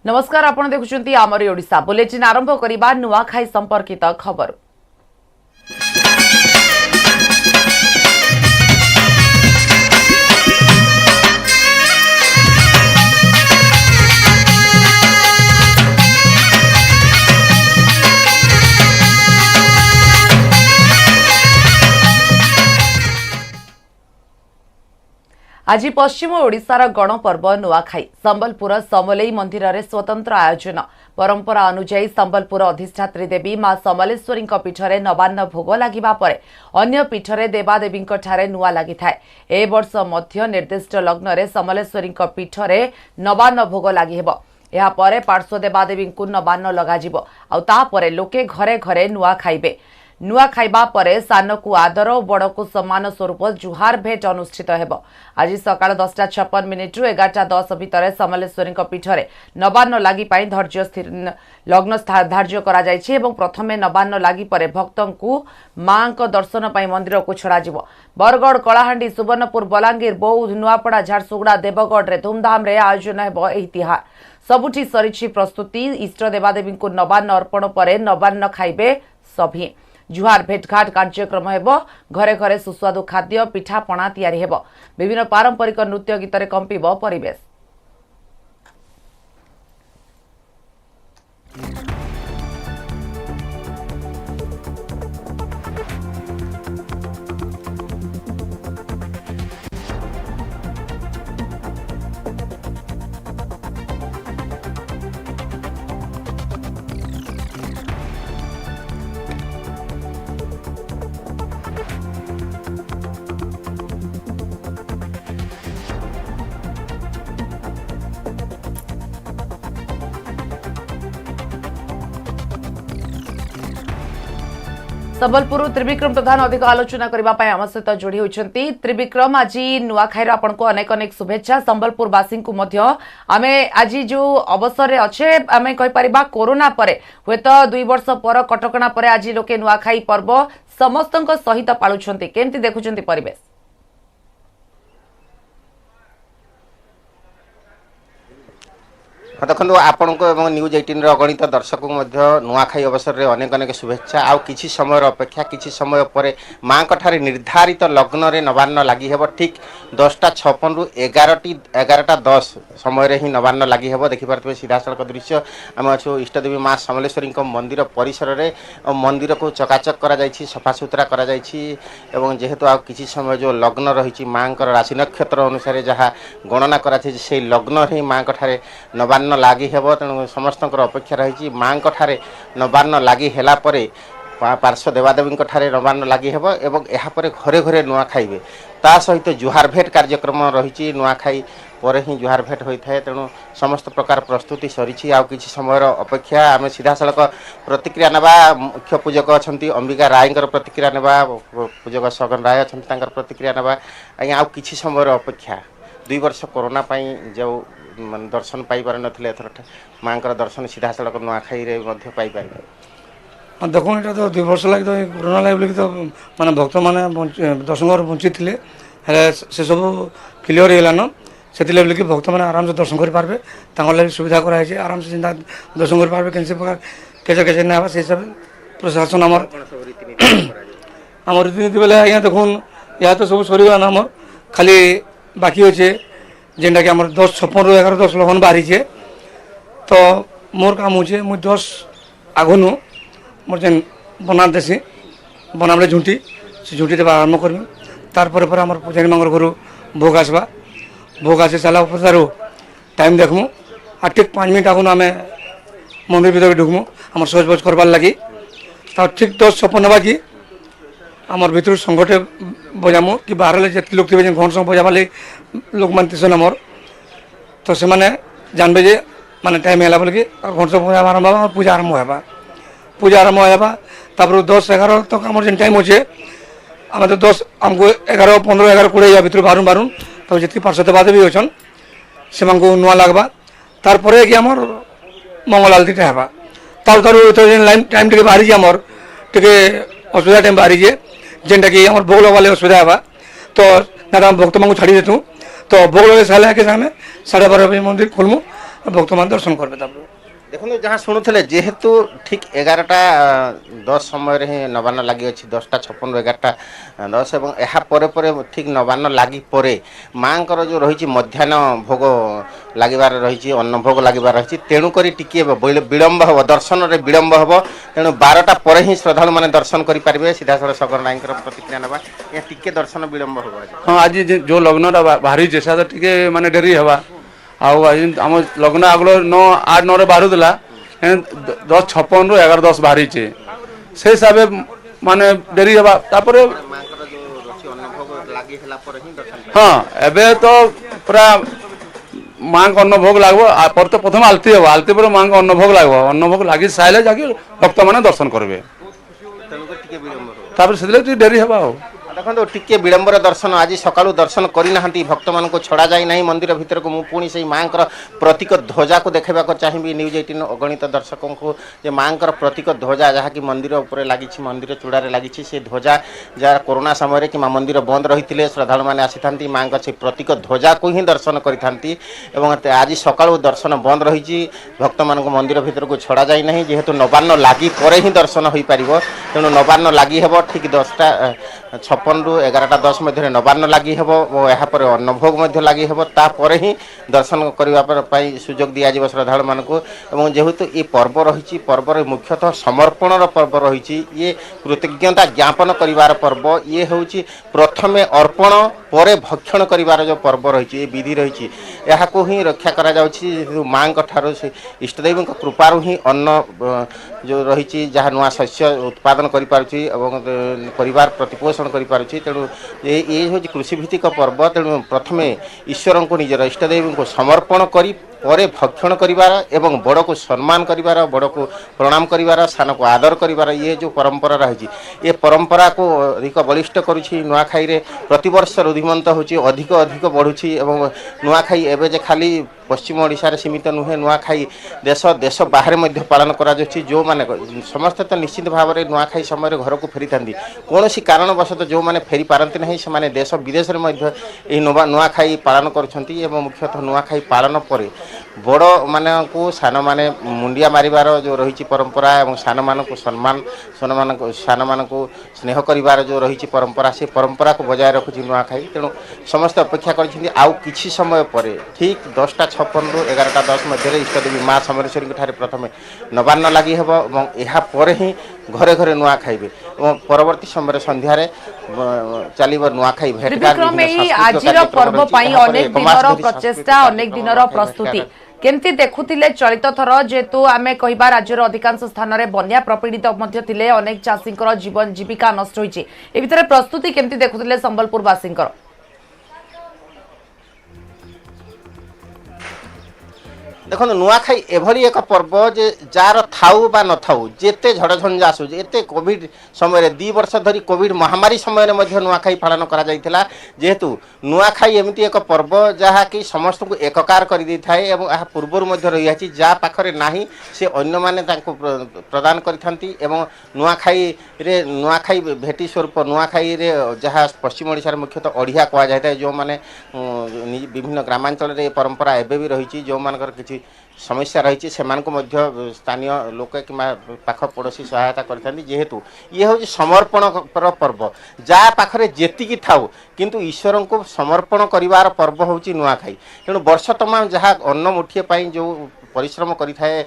नमस्कार आपण देखुछंती आमरी ओडिशा बुलेटिन आरंभ करिबा नुआखाई संपर्कित खबर। आज पश्चिम ओडिशार गणपर्व नुआखाई संबलपुर समलेई मंदिर रे स्वतंत्र आयोजन परंपरा अनुसार संबलपुर अधिष्ठात्री देवी मां समलेश्वरी पीठरे नवान्न भोग लागिबा परे अन्य पीठरे देवादेवी ठारे नुआ लागि थाए। ए वर्ष मध्य निर्दिष्ट लग्न रे समलेश्वरी पीठरे नवान्न भोग लागि हेबो। या परे पार्श्व देवादेवी को नवान्न लगाजिबो आ ता परे लोके घरे घरे नुआ खाइबे। नुआ खाइबा परे सान को आदर और बड़ को सम्मान स्वरूप जुहार भेट अनुष्ठित हेबो। आज सकाळ 10:56 रु 11:10 भितर समलेश्वरी पीठरे नवान्न लागि पाई धैर्य स्थिर लग्न धार्य करा जायछि एवं प्रथमे नवान्न लागि परे भक्तंकु मां को दर्शन पाई मंदिर को छड़ा जिवो। बरगढ़ कलाहांडी सुवर्णपुर बलांगीर बौद्ध नुआपड़ा झारसुगुड़ा देवगढ़ रे धूमधाम रे आयोजन हेबो। एही तिहार सबुठी सरिछि प्रस्तुति। इष्ट देवादेवी को नवान्न अर्पण परे नवान्न खाइबे सभी। जुहार भेटघाट कार्यक्रम हेबो। घरे घरे सुस्वादु खाद्य पिठा पणा तैयारी हेबो। विभिन्न पारंपरिक नृत्य गीतरे कंपिबो परिवेश। संबलपुर त्रिविक्रम प्रधान अधिक आलोचना करने आम सहित जोड़ी होती। त्रिविक्रम आज नुआखाई आपन को अनेक अनेक शुभेच्छा। संबलपुरवासी को आम आज जो अवसर अच्छे आम कहीपर कोरोना परे हुए तो 2 वर्ष पर कटकणा पर आज लोके नुआखाई पर्व समस्त सहित पालुंट केमती देखुं परिवेश। देखो आपण को न्यूज 18 अगणित दर्शक नुआखाई अवसर में अनेक अनेक शुभेच्छा। आउ किछि समय अपेक्षा किछि समय पर माँ ठारे निर्धारित लग्न रे नवान्न लागि हेबो। ठीक 10:56 रु 11:10 समय ही नवान्न लागि हेबो। देखि पारथबे सीधा सड़क दृश्य आम अच्छु इष्टदेवी माँ समलेश्वरी मंदिर परिसर रे मंदिर को चकाचक करा जायछि, सफा सुतरा करा जायछि एवं जेहेतु आ किछि समय जो लग्न रही माँ राशि नक्षत्र अनुसार जहाँ गणना करा से लग्न रे माँ ठारे नवान्न लागि हेबो। तेणु समस्त अपेक्षा रही माँ ठारे नवान्न लागि हेला परे पार्श्व देवादेवी ठारे नवान्न लागि हेबो एवं एहा परे घरे घरे नुआ खाइबे। ता सहित जुहार भेट कार्यक्रम रही नुआखाई पर ही जुहार भेट होता है। तेणु समस्त प्रकार प्रस्तुति सरी। आउ किछि समय अपेक्षा आम सीधा सड़क प्रतिक्रिया नेबा। मुख्य पूजक अच्छा अंबिका राय प्रतिक्रिया नेबा, पूजक सगन राय अच्छा प्रतिक्रिया नेबा। आज्ञा आउ किछि समय अपेक्षा 2 वर्ष कोरोना जो दर्शन पाई पार नथिले एथर माँ दर्शन सीधा सड़क नुआखाई रे मध्य पाई पारे। देखो ये तो 2 वर्ष लगे तो कोरोना लगे तो माने भक्त मैंने दर्शन बंची थे से सब क्लीयर होगलान से कि भक्त मैंने आराम से दर्शन करेंगे सुविधा कराई आराम से चिंता दर्शन करेंगे कैसे प्रकार कैसे कैसे ना से सब प्रशासन आम रीतिनीति बेले आज्ञा देखुन या तो सब सरीगलान आम खाली बाकी अच्छे जेनटा कि आम 10:56 रु 11:10 लगन बाहरी है। तो मोर काम हो 10 आगुन मोर जेन बना देसी बना बेले झुंटी से झुंटी देवा आरम्भ करमी। तार पर आम पूजारी मांगर घर भोग आसवा। भोग आसी सारा तार टाइम देखमु आ ठीक 5 मिनट आगुन आम मंदिर भर ढुकमु आम सज बज करवार लगी। ठीक 10:56 नेबा कि आमर भर संगठे बजामु कि बाहर जिते लोग थे घन संग बजाबा लोक मान तीसन आमर तो से माने जानबे जे माने टाइम है बोल कि घन संग बजाबा आरम्भ होगा पूजा आरम्भ होगा। पूजा आरम्भ होगा तापर 10-11 तक आम जेन टाइम अच्छे आम तो 10 आमको 11, 15, 11, 20 भितर बारून बारून तो जी पार्श्व देवादेवी अच्छन से नुआ लगवा। तार कि आमर मंगल आलतीटा हेबा। लाइन टाइम टे बाहरी आमर टे असुविधा टाइम बाहरी जेनटा कि आम भोग लगवाले असुविधा है। तो ना भक्त मान छाड़ी देतु तो भोग लगे सारे आके 12:30 बजे मंदिर खोलमु भक्त मान दर्शन करबे तापर देखो जहाँ शुणुले जेहेतु ठीक 11टा 10 समय ही नवान्न लगी अच्छी 10टा 56 11टा 10 और यहाँ ठीक नवान्न लगी माँ जो रही मध्याह्न भोग लगिबार रही अन्न भोग लगिबार रही तेणुक टिके विलंब हम दर्शन में विलंब हम तेणु 12टा पर ही श्रद्धा मैंने दर्शन करेंगे सीधासल सगर नायक प्रतिक्रिया ना टिके दर्शन विलंब हम हाँ आज जो लग्न बाहरी तो टिके माने डेरी हवा आम लग्न आगल 8-9 बाहरुला 10:56 ରୁ 11:10 बाहरी से हिसाब माने डेरी हवा हाँ एबे तो पूरा माँ को अन्न भोग लगो पर तो प्रथम आलती हम आलती पर माँ को अन्न भोग लगो अन्न भोग लगी सारे जाके भक्त मैंने दर्शन करेंगे से डेरी हवा देखो टिके विलंबर दर्शन आज सका दर्शन करना भक्त मान छड़ा जाए मंदिर भितर को मुझे से माँ प्रतीक ध्वजा को देखा चाहिए न्यूज 18 अगणित दर्शकों को माँ प्रतीक ध्वजा जहाँकि मंदिर उपर लगी मंदिर चूड़ार लगी से ध्वजा जहाँ कोरोना समय कि मंदिर बंद रही थे श्रद्धालु मैंने आसी था माँ से प्रतीक ध्वजा को ही दर्शन करी आज सका दर्शन बंद रही भक्त मान मंदिर भितर को छड़ा जाए ना जेहेतु नवान्न लगी पर ही दर्शन हो पार तेणु नवान्न लगी हे ठीक 10टा 56 ରୁ 11ଟା 10 मध्य नवान्न लगी हे और यहाँ अन्नभोग लगी हे तापर ही दर्शन करने सुजोग दि श्रद्धालु मानक जेहेतु ये पर्व रही पर्वर मुख्यतः समर्पण पर्व रही ये कृतज्ञता ज्ञापन करार पर्व ये हूँ प्रथमे अर्पण पर भक्षण करार जो पर्व रही ये विधि रही यहाँ ही रक्षा करा माँ ठार इष्टदेवी कृपार ही अन्न जो रही जहाँ नुआ शस्य उत्पादन परिवार प्रतिपोषण कर तेणु ये हूँ कृषिभित्तिक पर्व तेणु प्रथमे ईश्वर को निजर इष्टदेवी को समर्पण करी परे भक्षण करिवार एवं बड़ को सम्मान करिवार बड़ को प्रणाम करिवार सान को आदर करिवार ये जो परंपरा रही ये परंपरा को अधिक बलिष्ठ करुछि नुआखाई रे प्रतिवर्ष रुधिमंत होछि अधिक अधिक बढ़ुछि एवं नुआखाई एबे जे खाली पश्चिम ओडिशा रे सीमित नुहे नुआखाई देश देश बाहर मध्य पालन करा जाछि जो माने समस्त तो निश्चित भाव में नुआखाई समय घर को फेरी था कौन कारणवशत जो मैंने फेरी पारती नहीं से देश विदेश में नुआखाई पालन करुछंती एवं मुख्यतः नुआखाई पालन पर बड़ मानू सान माने मुंडिया मारिबार जो रही परंपरा और सान मान को सम्मान सान मान को स्नेह करिवार जो रही परंपरा से परंपरा को बजाय रखुची नुआखाई तेणु समस्त अपेक्षा कर समय पर ठीक 10टा 56 ରୁ 11ଟା 10 मध्य इष्टदेवी माँ समलेश्वरी ठारे प्रथमे नवान्न लगी हे और ही घरे घरे नुआ खाइबे और परवर्ती समय संध्यारे चलिब नुआखाई भेट आज पर्व अनेक दिनर प्रचेष्टा अनेक दिनर प्रस्तुति केमती देखुतिले चलित थर जेतु आमे कहिबा राज्यर अधिकांश स्थान रे बन्या प्रपीड़ित मध्य थिले अनेक चाषींकर जीवन जीविका नष्ट होइछि ए भितरे प्रस्तुति केमती देखुतिले संबलपुर वासींकर देखो नुआखाई एभली एक पर्व जे जार थाउ बा न थाउ जेते झड़झंझा आसु एते कोविड समय 2 वर्ष धरी कोविड महामारी समय में नुआखाई पालन करा जाइथिला जेहेतु नुआखाई एमती एक पर्व जहाँ कि समस्त को एककार कर दी थाए एवं यह पूर्वर मध्य रही आछि जा पाखरे नाही से अन्य माने तांको प्रदान करिथांती एवं नुआखाई भेटी स्वरूप नुआखाई रे जहाँ पश्चिम ओडिशा रे मुख्यतः ओडिया कहा जाय जो माने विभिन्न ग्रामांचल रे परंपरा एबे भी रही जो मानकर किछि समस्या रही से स्थानीय लोक कि पाख पड़ोशी सहायता करथांती जेहेतु ये हूँ समर्पण पर्व जा पाखरे जेतिकी थाउ किंतु ईश्वर को समर्पण करिवार पर्व हूँ नुआखाई तेणु वर्ष तमाम जहाँ अन्न मुठिए पाई जो परिश्रम करि थाए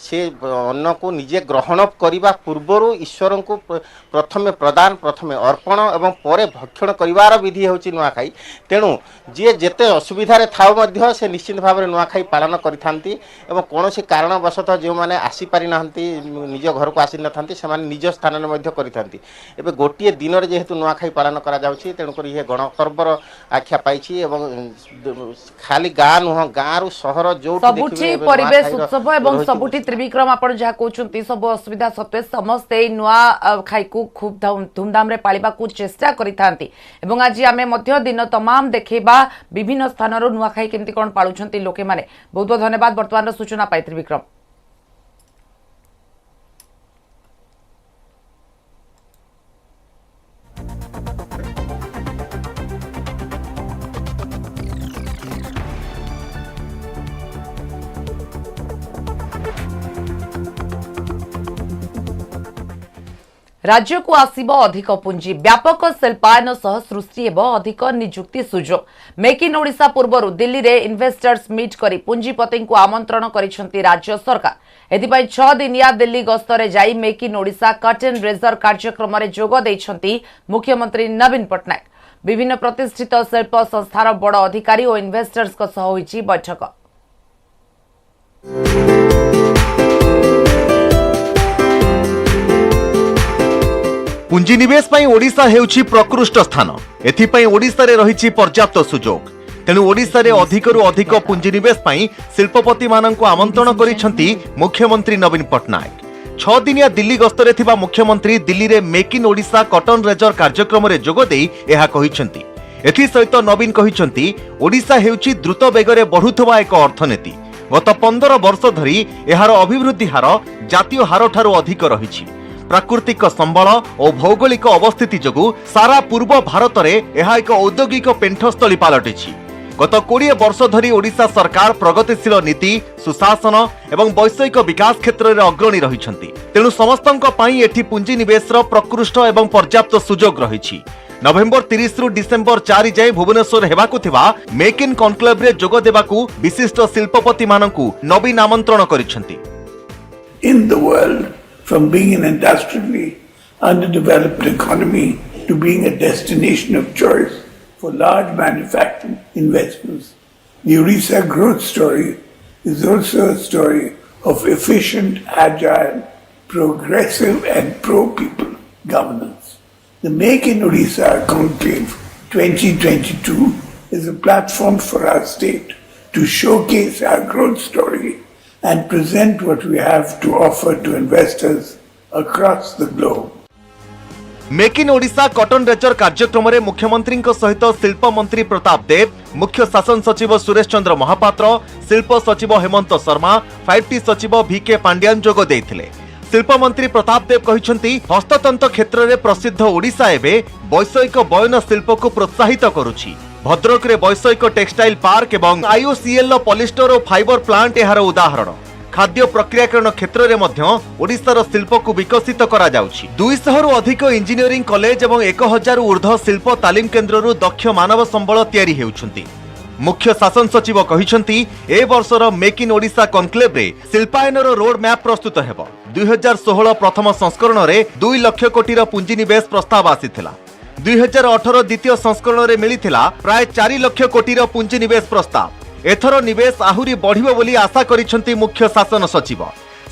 से अन्न को निजे ग्रहण करने पूर्वर ईश्वर को प्रथमे प्रदान प्रथमे अर्पण एवं परे भक्षण करिवार विधि हूँ नुआखाई तेणु जी जेते असुविधा थाउ मध्य से निश्चित भाव में नुआखाई पालन करिथांती एवं कौन कारणवशतः जो मैंने आसीपारि नाहंती निज घर को आसी नथांती से निज स्थान में करिथांती एबे गोटिए दिन रे जेहेतु नुआखाई पालन करा जाउछि तेणु करी ये गणपर्वर आख्या पाइछि एवं खाली गाँ नुह गाँ रु शहर जो परिवेश उत्सव एवं सबुठी त्रिविक्रम आपण जहा कहउछंती सब असुविधा सत्वे समस्ते नुआ खाई को खूब धूमधाम रे पालिबा को चेष्टा करिथांती एवं आज आमे मध्य दिन तमाम देखैबा विभिन्न स्थान रो नुआ खाई केमती कोन पालुछंती लोके माने बहुत बहुत धन्यवाद वर्तमान सूचना पाई त्रिविक्रम। राज्य को आसिबो अधिक पुंजी व्यापक शिल्पायन सह सृष्टि एवं अधिक निजुक्ति सुजोग मेक इन ओडिशा पूर्व दिल्ली रे इन्वेस्टर्स मीट करी पुंजीपति को आमंत्रण करिसेंती राज्य सरकार एथिपाई 6 दिनिया दिल्ली गस्तरे जाई make in Odisha curtain raiser कार्यक्रम रे जोग दैछंती मुख्यमंत्री नवीन पट्टनायक विभिन्न प्रतिष्ठित शिल्प संस्थार बड़ अधिकारी और इन्वेस्टर्स को सह होईची बैठक। पुंजीनिवेश पई ओडिशा हेउछि प्रकृष्ट स्थान एथिपई ओडिशा रे रहिछि पर्याप्त सुजोग तेणु ओडिशा रे अधिकरु अधिक पुंजीनिवेश पई शिल्पपति माननकु आमंत्रण करिसेंती मुख्यमंत्री नवीन पट्टनायक 6 दिनिया दिल्ली गस्तरे थिबा मुख्यमंत्री दिल्ली रे make in Odisha cotton raiser कार्यक्रम रे जोग देई एहा कहिसेंती एथि सहित नवीन कहिसेंती ओडिशा हेउछि द्रुत बेगरे बढ़ुथबा एक अर्थनीति गत 15 वर्ष धरी एहार अभिवृद्धि हार जातीय हार ठारू अधिक रहिछि प्राकृतिक संबल और भौगोलिक अवस्थिति जोगु सारा पूर्व भारत में यह एक औद्योगिक पेंठस्थली पलटिछि गत 20 वर्ष धरी ओडिशा सरकार प्रगतिशील नीति सुशासन एवं वैषयिक विकास क्षेत्र में अग्रणी रहिछंती तेणु समस्तंक पई एठी पुंजीनिवेशर प्रकृष्ट एवं पर्याप्त सुजोग रहिछि। नवेम्बर 30 रु डिसेम्बर 4 जाए भुवनेश्वर हेबाकु थिबा मेक इन कॉन्क्लेव रे जोग देबाकू विशिष्ट शिल्पपति माननकू नवीन आमंत्रण करिसेंती। In the world, from being an industrially underdeveloped economy to being a destination of choice for large manufacturing investments, the Odisha growth story is also a story of efficient, agile, progressive and pro-people governance. The Make in Odisha Conclave 2022 is a platform for our state to showcase our growth story and present what we have to offer to investors across the globe. Make in Odisha cotton raiser कार्यक्रम में मुख्यमंत्री सहित शिल्प मंत्री प्रताप देव मुख्य शासन सचिव सुरेश चंद्र महापात्र शिल्प सचिव हेमंत शर्मा 5T सचिव VK पांड्यान जोग देइथिले। शिल्प मंत्री प्रताप देव कहिसेंती हस्ततंत्र क्षेत्र में प्रसिद्ध ओडिशा एबे वैषयिक बयन शिल्प को प्रोत्साहित करुछि। भद्रक रे वैषयिक टेक्सटाइल पार्क एवं IOCL पॉलिस्टर और फाइबर प्लांट एहार उदाहरण खाद्य प्रक्रियाकरण क्षेत्र में मध्य ओडिशार शिल्प को विकसित करा जाउछि। 200 रु अधिक इंजीनियरिंग कॉलेज एवं 1000 ऊर्ध्व शिल्प तालीम केन्द्र रु दक्ष मानव संबल तैयारी हेउछंती। मुख्य शासन सचिव कहिसेंती ए वर्षर मेक इन ओडिशा कॉन्क्लेव रे शिल्पायनर रोड मैप प्रस्तुत हेबो। 2016 प्रथम संस्करण रे 2 लाख कोटी पुंजीनिवेश प्रस्ताव आसीथिला। 2018 द्वितीय संस्करण रे मिलिथिला प्राय 4 लाख कोटी पुंजीनिवेश प्रस्ताव। एथर निवेश आहुरी बढ़िबो बोली आशा करिसेंती मुख्य शासन सचिव।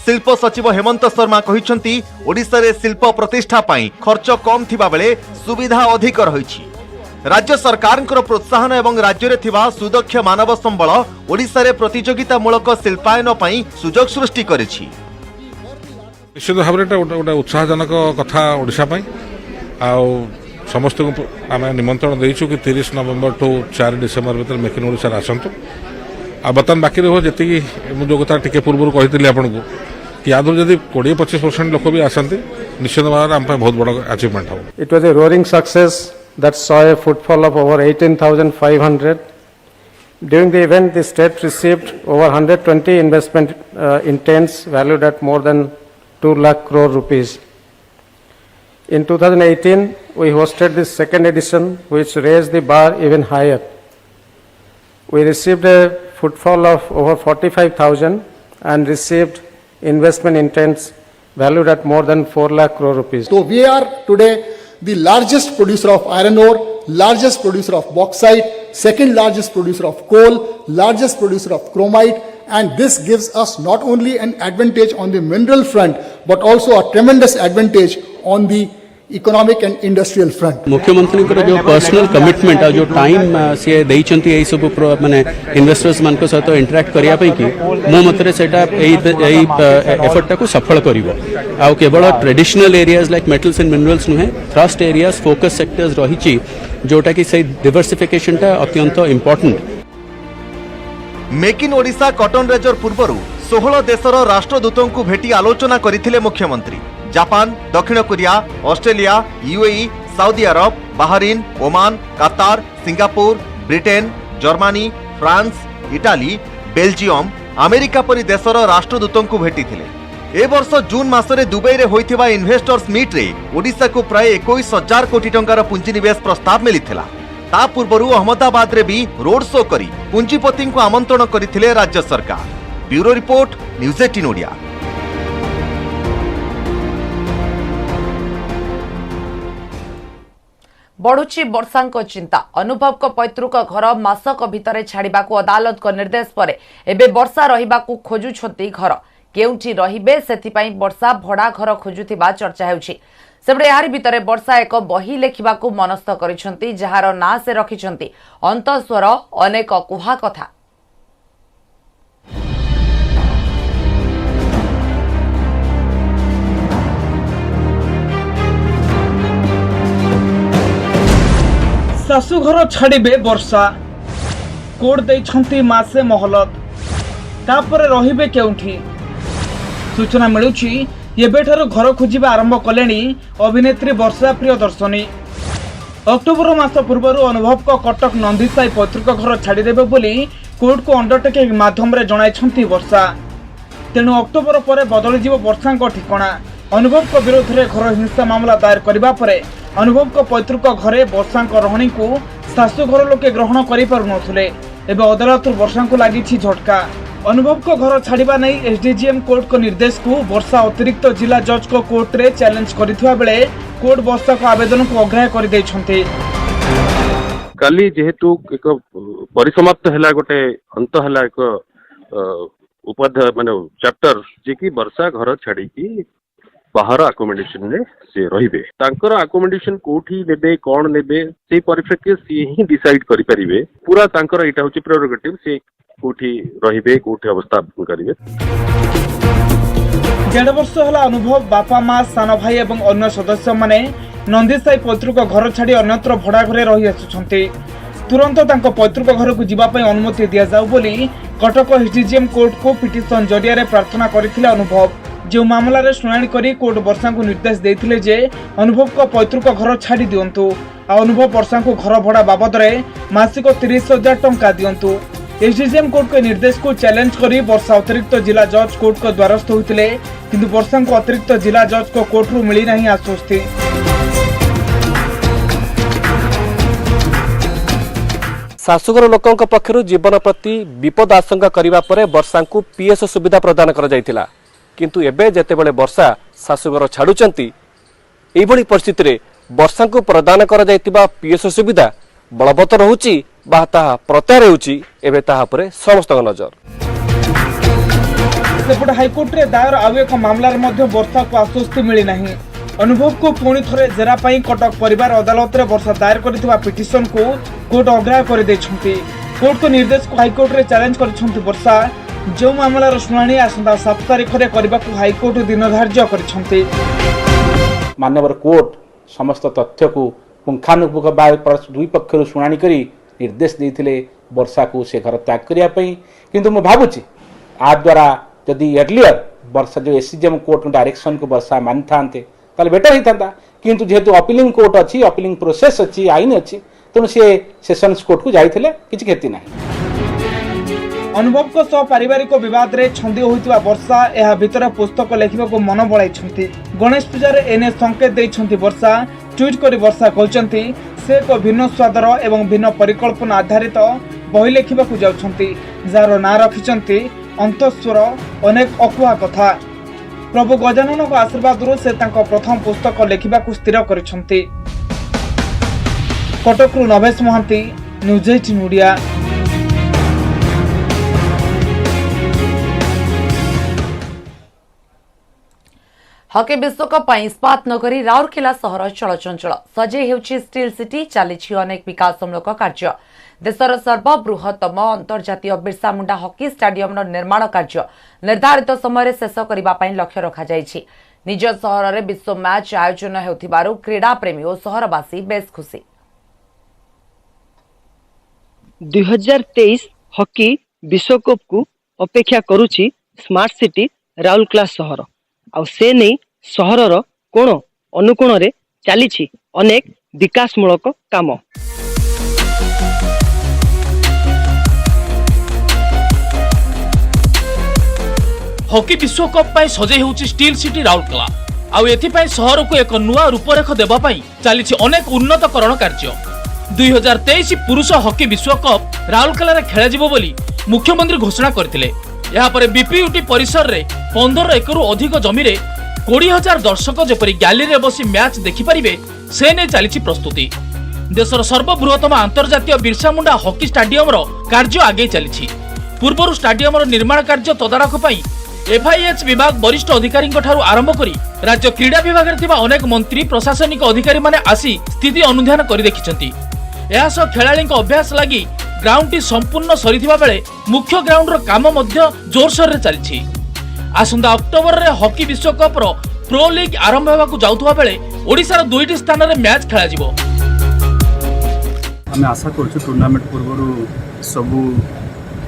शिल्प सचिव हेमंत शर्मा कहिसेंती ओडिशा रे शिल्प प्रतिष्ठा पई खर्च कम थिबा बेले सुविधा अधिक रहिछि। राज्य सरकारଙ୍କର प्रोत्साहन एवं राज्य रे थिबा सुदक्ष मानव संबल ओडिशा रे प्रतियोगितामूलक शिल्पायन पई सुजोग सृष्टि करिछि। निश्चित भाव गोटे उत्साहजनक कथा ओडिशा पई आ समस्त को आम निमंत्रण देचु कि 30 नवेम्बर टू 4 डिसेम्बर भर मेक इन ओडिशा आसतु आ बर्तमान बाकी रहो जी जो कथा टी पूर्व कही आपको कि याद जब 20-25% लोक भी आसती निश्चित भाव आम बहुत बड़ अचीवमेंट हम। It was a roaring success that saw a footfall of over 18,500. During the event, the state received over 120 investment intents valued at more than 2 lakh crore rupees. In 2018, we hosted the second edition, which raised the bar even higher. We received a footfall of over 45,000 and received investment intents valued at more than 4 lakh crore rupees. So we are today the largest producer of iron ore, largest producer of bauxite, second largest producer of coal, largest producer of chromite, and this gives us not only an advantage on the mineral front, but also a tremendous advantage on the economic and industrial front. मुख्यमंत्री जो personal commitment जो time सी देइचंती एई सब माने investors मान सहित interact करिया पई कि मो मतरे सेटा एई एफर्ट को सफल करिवो आ केवल traditional areas like metals and minerals नुहे थ्रस्ट एरियाज फोकस सेक्टर्स रहिची जोटा कि से डाइवर्सिफिकेशन ता अत्यंत important. Make in Odisha cotton रेजर पूर्वरु 16 देशर राष्ट्रदूतों को भेटी आलोचना करथिले मुख्यमंत्री। जापान, दक्षिण कोरिया, ऑस्ट्रेलिया, यूएई, सऊदी अरब, बाहरीन, ओमान, कतार, Singapore, Britain, Germany, France, Italy, Belgium, America परि देशर राष्ट्रदूतों को भेटी थिले। ए वर्ष जून मासरे दुबई रे होइथिबा इन्वेस्टर्स मीट रे ओडिशा को प्राय 21,000 कोटी टंकार पुंजीनिवेश प्रस्ताव मिलिथिला। ता पूर्वरु अहमदाबाद रे भी रोड शो करी पुंजीपति को आमंत्रण करथिले राज्य सरकार। Bureau report, news 18 Odia. बढ़ुची वर्षांक चिंता। अनुभव को पैतृक घर मासक भितर छाड़िबा को अदालत को निर्देश पर एबे वर्षा रहिबा को खोजुछंती घर। केउंठी रहिबे सेथिपाई वर्षा भड़ा घर खोजुथिबा चर्चा हेउछि। सेबडे यारी भितर वर्षा एक बही लेखिबा को मनस्थ करिसंती, जहार ना से रखिसंती अंतस्वर अनेक कुहा कथा। शाशुघर छाड़िबे वर्षा, कोड देइछंती मासे मोहलत, तापर रहिबे केउंठी। सूचना मिलुछि एबेठारु घर खोजिबा आरंभ कलेनी अभिनेत्री वर्षा प्रियदर्शनी। अक्टोबर मास पूर्वरु अनुभव को कटक नंदीसाई पैतृक घर छाड़देबे बोली कोर्ट को अंडरटेकिंग माध्यम रे जणाइछंती वर्षा। तेणु अक्टोबर पर बदलिजिबो वर्षांक ठिकाना। अनुभव को विरोध में घर हिंसा मामला दायर करबा परे अनुभव को पैतृक घरे वर्षांक रहणी को शाशुघर लोके ग्रहण करि पारुनथुले। एबे अदालत वर्षा को लागिछि झटका। अनुभव को घर छाड़िबा नै एसडीजीएम कोर्ट को निर्देश को वर्षा अतिरिक्त जिला जज को कोर्ट रे चैलेंज करिथुवा बेले कोर्ट वर्षा को आवेदन को अग्राह्य करि दैछन्ते। काली जेहेतु एक परिसमाप्त हैला गोटे अंत हैला एक उपाध्याय माने चैप्टर जे कि वर्षा घर छाड़ी की बाहर अकोमोडेशन रे से रहिबे। तांकर अकोमोडेशन कोठी नेबे कोन नेबे से परिप्रेक्षी से ही डिसाइड करि परिबे। पूरा तांकर एटा होची प्रेरोगेटिव से कोठी रहिबे कोठी अवस्थापन करिवे। 1.5 वर्ष होला अनुभव बापा माँ सान भाई एवं अन्य सदस्य माने नंदीसाई पैतृक घर छाड़ी अन्यत्र भड़ा घरे रही आसुछन्ते। तुरंत तांको पैतृक घर को जीवा पई अनुमति दिया जाऊ बोली कटक एसडीजीएम कोर्ट को पिटिशन जरिया रे प्रार्थना करिथिले अनुभव। जो मामला रे सुनानी करी कोर्ट वर्षा को निर्देश देथिले जे अनुभव को पैतृक घर छाड़ी दियंतु। अनुभव वर्षा को घर भड़ा बाबद रे मासिक 30,000 टंका दियंतु। एसडीजीएम कोर्ट के निर्देश को चैलेंज करी वर्षा अतिरिक्त जिला जज कोर्ट को द्वारस्थ होते, किंतु वर्षा को अतिरिक्त जिला जज को कोर्ट रु मिली नहीं आश्वस्ति। शाशुघर लोकों पक्षर जीवन प्रति विपद आशंका करने पर वर्षा को पीएस सुविधा प्रदान कर जाइथिला, किंतु एबे जेतेबेले वर्षा शाशुघर छाड़ुचंती एभली परिस्थिति रे वर्षा को प्रदान कर जाइतिबा पीएस सुविधा बलवत्तर रहुची बा ताहा प्रत्याहार हेउची। एबे ताहा परे समस्त नजर। सेपटे हाईकोर्ट रे दायर आउ एक मामला रे वर्षा को आश्वस्ति मिली नहीं। अनुभव को पुणी थरे जेरा पई कटक परिवार अदालत रे वर्षा दायर करथिबा पिटिशन को कोर्ट अग्राह्य कर दैछंती। कोर्ट को निर्देश को हाईकोर्ट रे चैलेंज करछंती वर्षा। जो मामलार शुणाणी आसंता 7 तारिख रे करबाकू हाईकोर्ट दिन धार्य करछंती। मानवर कोर्ट समस्त तथ्य को पुंखानुपुंख दुई पक्षर शुणाणी करी निर्देश देथिले वर्षा को से घर त्याग करिया पई। किंतु मु भाबुची आ द्वारा जदि एर्लियर वर्षा जो एसडीजीएम कोर्ट डायरेक्शन को वर्षा मानि थांते ताले बेटर ही थांता। किंतु जेहेतु अपीलिंग कोर्ट अछि, अपीलिंग प्रोसेस अछि, आईन अछि, तेणु से सेशंस कोर्ट को जाइथिले किछि क्षति नाही। अनुभव को सह पारिवारिक विवाद रे छंदी होइतबा वर्षा एहा भितर पुस्तक लेखिबा को मन बळाइछंती। गणेश पूजा रे एने संकेत दैछंती वर्षा। ट्वीट करी वर्षा कहउछंती से एक भिन्न स्वादर एवं भिन्न परिकल्पना आधारित बही लेखिबा को जाउछंती, जार ना रखिछंती अंतस्वर अनेक अकुहा कथा। प्रभु गजानन को आशीर्वाद से तांको प्रथम पुस्तक लेखिबा को स्थिर करिछंती। कटकरू नवेश महांती, न्यूज 18 ओडिया। हॉकी विश्वकप पर इस्पात नगरी राउरकेला सहर चलचंचल सजे हेउछि स्टील सिटी। चली अनेक विकासमूलक कार्य। देशर सर्वबृहत्तम अंतर्जातीय बिरसा मुंडा हॉकी स्टाडियम निर्माण कार्य निर्धारित समय शेष करने लक्ष्य रखा जाइछि। निज सहर में विश्व मैच आयोजन हेउथिबारु क्रीड़ा प्रेमी और सहरवासी बेस खुशी। 2023 हॉकी विश्वकप को अपेक्षा करुछि स्मार्ट सिटी राउरकेला सहर। आ से नहीं सहरर कोण अनुकोण रे चली अनेक विकासमूलक काम। हॉकी विश्वकप पाई सजे होउछि स्टील सिटी राउरकेला आउ एथिपाई सहर को एक नुआ रूपरेख देबा पाई चलीछि अनेक उन्नतकरण कार्य 2023 पुरुष हॉकी विश्वकप राउरकेला रे खेला जिवो बोली मुख्यमंत्री घोषणा करथिले। या पर बीपीयूटी परिसर रे 15 एकरु अधिक जमी रे 20,000 दर्शक जेपरी गैलरी रे बसी मैच देखि परिबे से नै चलीछि प्रस्तुति। देशर सर्वबृहत्तम अंतर्जातीय बिरसा मुंडा हॉकी स्टाडियम रो कार्य आगे चलीछि। पूर्वरु स्टाडियम रो निर्माण कार्य तदारख पाई एफआईएच विभाग वरिष्ठ अधिकारी आरंभ करी राज्य क्रीड़ा विभाग रे थिबा अनेक मंत्री प्रशासनिक अधिकारी माने आसी स्थिति अनुध्यान करि देखिछंती। एहा सह खेलाड़ी अभ्यास लगी ग्राउंड टी संपूर्ण सरीथिबा बेले मुख्य ग्राउंड रो काम मध्य जोरसोर रे चलीछि। आसंता अक्टोबर रे हॉकी विश्वकप रो प्रो लीग आरंभ हेबाकू जाउथबा बेले ओडिसा रो 2टी स्थान रे मैच खेला जिवो। आमे आशा करछु टूर्नामेंट पूर्वरु सबु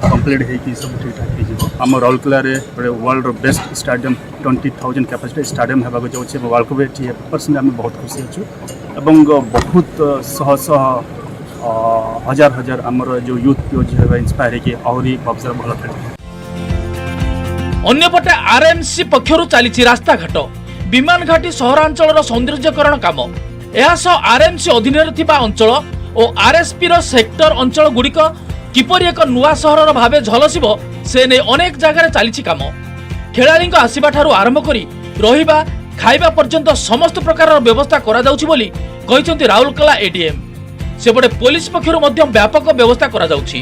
कंप्लीट हेकी सब ठीक ठाक हे जिवो। हम राउरकेला रे वर्ल्ड रो बेस्ट स्टेडियम 20,000 कैपेसिटी स्टेडियम हेबाकू जाउछि वर्ल्ड कप टी पर्सन आमे बहुत खुशी अछु एवं बहुत सह सह हजार हजार आमर जो यूथ जो है इंस्पायर है आहरी अवसर भल खेल। अन्यपटे आरएमसी पक्षरु चलीछि रास्ता घाट विमान घाटी सहरांचल सौंदर्यकरण काम। एहा सह आरएमसी अधीन थिबा अंचल और आरएसपी रो सेक्टर अंचल गुड़िक किपरि एक नुआ सहर भावे झलसिबो से नै अनेक जगह चलीछि काम। खेलाड़ी आसीबा ठारू आरंभ करी रहिबा खाइबा पर्यंत समस्त प्रकार व्यवस्था करा जाउछि बोली कहिसंती राउरकेला एडीएम। सेपटे पुलिस पक्षरु मध्य व्यापक व्यवस्था करा जाउछि।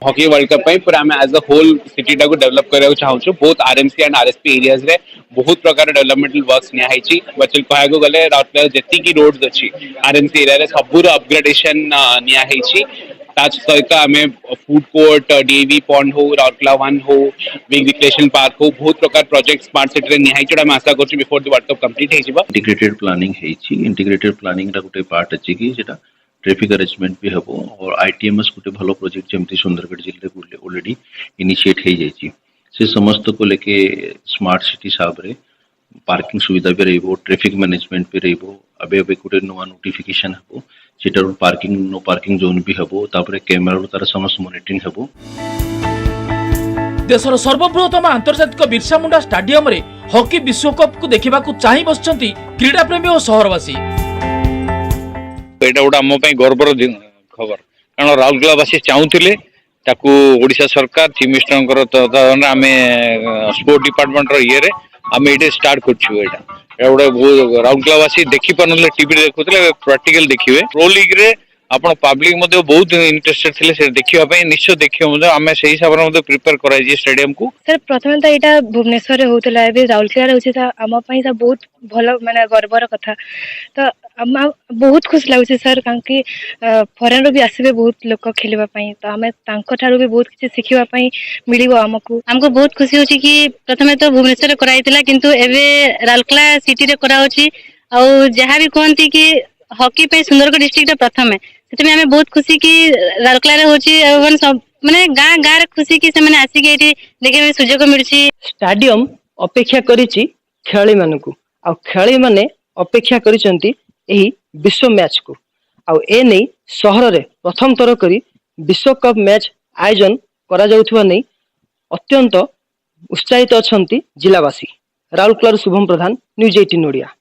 हॉकी वर्ल्ड कप पूरा आम एज अ होल सिटी टाको डेवलप करने चाहूँ both RMC and RSP areas रे बहुत प्रकार डेवलपमेंटल वर्क्स नियाई वर्चुअल कहू गले राउरकेला जेतिकी रोड्स अच्छी आरएमसी एरिया रे सबूर अपग्रेडेशन नियाई सहित आम फूड कोर्ट डीएवी पॉन्ड हो राउरकेला 1 हो बिग रिक्रिएशन पार्क हो बहुत प्रकार प्रोजेक्ट स्मार्ट सिटी रे नियाई जोड़ा आम आशा कर before the world cup complete हो जिवो। इंटीग्रेटेड प्लानिंग हेछि इंटीग्रेटेड प्लानिंग रा गुटे पार्ट अछि कि जेटा ट्रैफिक अरेंजमेंट भी हबो और आईटीएमएस गुटे भलो प्रोजेक्ट जेमति सुंदरगढ़ जिले रे ऑलरेडी इनिशिएट हे जाइछि से समस्त को लेके स्मार्ट सिटी साब रे पार्किंग सुविधा भी रहइबो ट्रैफिक मैनेजमेंट भी रहइबो अबे गुटे नुवा नोटिफिकेशन हबो सेटा पार्किंग नो पार्किंग जोन भी हबो तापरे कैमरा तार समस्त मॉनिटरिंग हबो। देशर सर्वबृहत्तम अंतर्जातिक बिरसा मुंडा स्टाडियम रे हॉकी विश्वकप को देखिबाकू चाहि बसचंती क्रीड़ा प्रेमी और सहरवासी। एटा उडा मो पई गर्वर खबर कारण राउरकेलावासी चाहूले ताकू ओडिशा सरकार चीफ मिनिस्टर तदान आमे स्पोर्ट डिपार्टमेंट रो ये रे आमे एटे स्टार्ट करछु। एटा गोटे राउरकेलावासी देखि पानुले टीवी रे देखुतले प्रैक्टिकल देखिबे प्रो लीग रे आपण पब्लिक मध्ये बहुत इंटरेस्टेड थिले से देखिबा पई निश्चय देखियो मध्ये आमे सेही हिसाब रे मध्ये प्रिपेयर कराई जे स्टेडियम को। सर प्रथम त एटा भुवनेश्वर रे होतला एबे राउरकेला रे होछि त आम पई त बहुत भलो माने गर्वर कथा त बहुत खुश लागुଛି सर कांकि फॉरेन रो भी आसीबे बहुत लोक खेलबा पई त हमें तांको ठारो भी बहुत किछ सिखिबा पई मिलिबो हमको बहुत खुशी होछि कि प्रथमे तो भुवनेश्वर रे कराइतला किंतु एबे राउरकेला सिटी रे करा होछि आ जहा भी कोनती कि हॉकी पे सुंदरगढ़ डिस्ट्रिक्ट प्रथमे सेते हमें बहुत खुशी कि राउरकेला रे होछि एवं सब माने गां रे खुशी कि से माने आसी के एठी देखे में सुजोग मिलछि। स्टाडियम अपेक्षा करिछि खेलाड़ी मानकू आ खेलाड़ी माने अपेक्षा करिसंती एही विश्व मैच को आ ए नै शहर रे प्रथम थर करी विश्व कप मैच आयोजन करा जाउथबा नै अत्यंत उत्साहित अछंती जिलावासी। राउरकेला शुभम प्रधान न्यूज 18 ओडिया।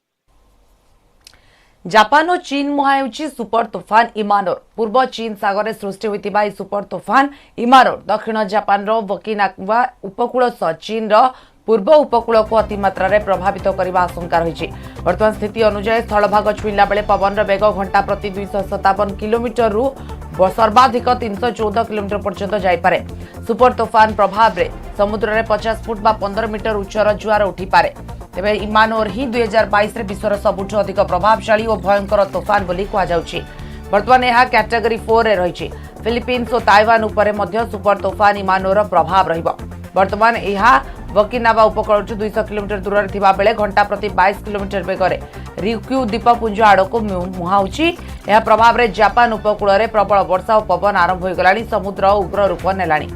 जापान और चीन मुहाउछि सुपर तूफान इमानोर। पूर्व चीन सागर सृष्टि होइतिबा ई सुपर तूफान इमानोर दक्षिण जापान रो ओकिनावा उपकूल सह चीन रो पूर्व उपकूल को अतिमात्रा रे प्रभावित करने आशंका रही। वर्तमान स्थिति अनुसार स्थलभाग छुईला बेले पवन वेग घंटा प्रति 257 किलोमीटर रु सर्वाधिक 314 किलोमीटर पर्यंत जाइपारे। सुपर तूफान प्रभाव रे समुद्र रे 50 फुट बा 15 मीटर उच्चर जुआर उठिपारे। तेबे इमानोर ही 2022 रे विश्वर सबुठ अधिक प्रभावशाली और भयंकर तूफान बोली कहा जाउछि। वर्तमान यह कैटेगरी 4 रे रही। फिलिपीन्स और ताइवान उपरे मध्य सुपर तूफान इमानोर प्रभाव रहिबो। वर्तमान यह वकिनावा उपकूल 200 किलोमीटर दूर थिबा बेले घंटा प्रति 22 किलोमीटर बेगरे रिक्यू द्वीपपुंज आड़को मुहाउछि। यह प्रभाव रे जापान उपकूल रे प्रबल वर्षा और पवन आरंभ हो गलानी। समुद्र उग्र रूप नेलानी।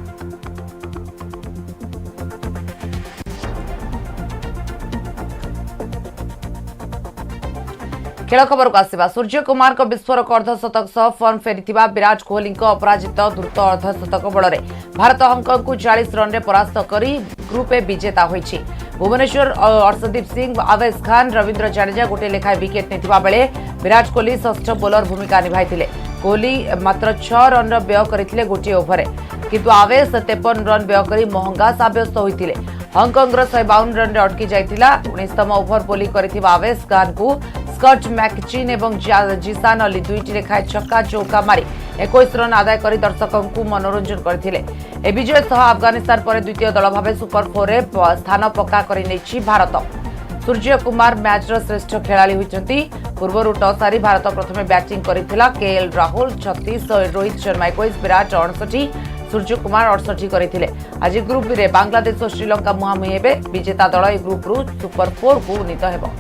खेल खबर को आसिबा सूर्य कुमार को विस्फोरक अर्धशतक सह फर्म फेरिथिबा विराट कोहली अपराजित द्रुत अर्धशतक बल भारत हांगकंग को 40 रन परास्त करी ग्रुप ए विजेता होईछि। भुवनेश्वर अर्शदीप सिंह, आवेश खान, रविंद्र जडेजा गोटे लेखाएं विकेट नेथिबा बेले विराट कोहली षष्ठ बोलर भूमिका निभाइथिले। कोहली मात्र 6 रन व्यय करथिले गोटे ओभर किंतु आवेश 53 रन व्यय करी महंगा साब्यस्त होइथिले। हांगकंग 152 रन अटकी जाइतिला। 19तम ओभर बोलिंग करिथिबा आवेश खान को स्कट मैकचिन एवं जिसान अली दुईटी लेखाएं छक्का चौका मारी 21 रन आदाय कर दर्शकों को मनोरंजन करथिले। ए विजय सह अफगानिस्तान पर द्वितीय दल भाव सुपर 4 रे स्थान पक्का कर भारत। सूर्य कुमार मैच श्रेष्ठ खेलाड़ी होइचंती। पूर्व टॉस हारी भारत प्रथम बैटिंग करिथिला। केएल राहुल 36, रोहित शर्मा 21, विराट 68, सूर्य कुमार 68 करथिले। आज ग्रुप बी रे बांग्लादेश और श्रीलंका मुहांमुही हेबे। विजेता दल ए ग्रुप रु सुपर 4 को उन्नीत हेबो।